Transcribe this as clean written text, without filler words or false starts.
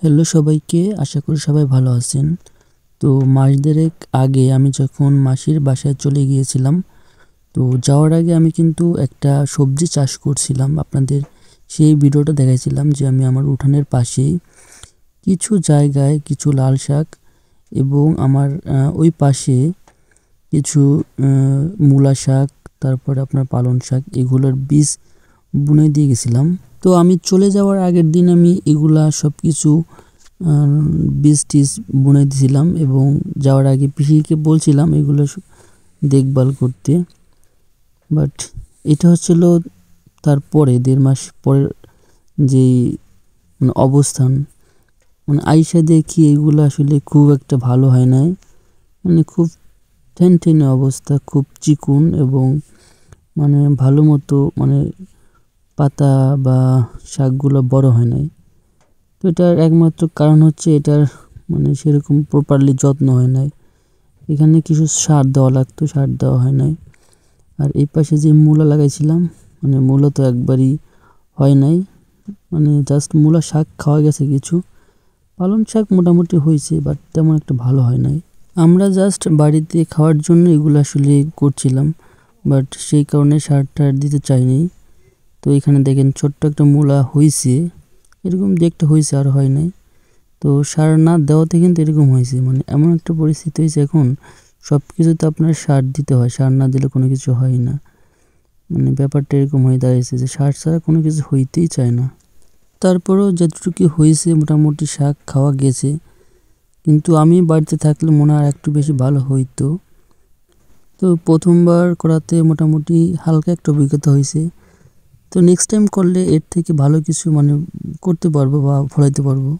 Hello সবাইকে, আশা করি সবাই ভালো আছেন। তো মাস দেড়েক আগে আমি যখন মাসির বাসায় চলে গিয়েছিলাম, তো যাওয়ার আগে আমি কিন্তু একটা সবজি চাষ করছিলাম। আপনাদের সেই ভিডিওটা দেখাইছিলাম যে আমি আমার উঠানের পাশেই কিছু জায়গায় কিছু লাল শাক এবং আমার ওই পাশে কিছু মূলা শাক, তারপরে আপনার পালং শাক, এগুলোর বীজ বুনে দিয়ে গেছিলাম। তো আমি চলে যাওয়ার আগের দিন আমি এগুলা সব কিছু বীজ টিজ বুনে দিয়েছিলাম এবং যাওয়ার আগে পিসিকে বলছিলাম এগুলো দেখভাল করতে। বাট এটা হচ্ছিল তারপরে 1.5 মাস পরের যেই অবস্থান, আইসা দেখি এগুলো আসলে খুব একটা ভালো হয় নাই। খুব টেনটেনে অবস্থা, খুব চিকুন এবং ভালো মতো পাতা বা শাকগুলো বড় হয় নাই। তো এটার একমাত্র কারণ হচ্ছে এটার সেরকম প্রপারলি যত্ন হয় নাই। এখানে কিছু সার দেওয়া লাগতো, সার দেওয়া হয় নাই। আর এই পাশে যে মূলা লাগাইছিলাম, মূলা তো একবারই হয় নাই, জাস্ট মূলা শাক খাওয়া গেছে কিছু। পালং শাক মোটামুটি হয়েছে, বাট তেমন একটা ভালো হয় নাই। আমরা জাস্ট বাড়িতে খাওয়ার জন্য এগুলো আসলে করছিলাম, বাট সেই কারণে সার টার দিতে চাইনি। তো এখানে দেখেন ছোট্ট একটা মূলা হয়েছে, এরকম দেখতে হয়েছে, আর হয় নাই। তো সার না দেওয়াতে কিন্তু এরকম হয়েছে। এমন একটা পরিস্থিতি হয়েছে, এখন সব কিছুতে আপনার সার দিতে হয়, সার না দিলে কোনো কিছু হয় না। ব্যাপারটা এরকম হয়ে দাঁড়িয়েছে যে সার ছাড়া কোনো কিছু হইতেই চায় না। তারপরেও যতটুকু হয়েছে মোটামুটি শাক খাওয়া গেছে, কিন্তু আমি বাড়িতে থাকলে মনে হয় একটু বেশি ভালো হইতো। তো প্রথমবার করাতে মোটামুটি হালকা একটা অভিজ্ঞতা হয়েছে। তো নেক্সট টাইম করলে এর থেকে ভালো কিছু করতে পারবো বা ফলাইতে পারবো।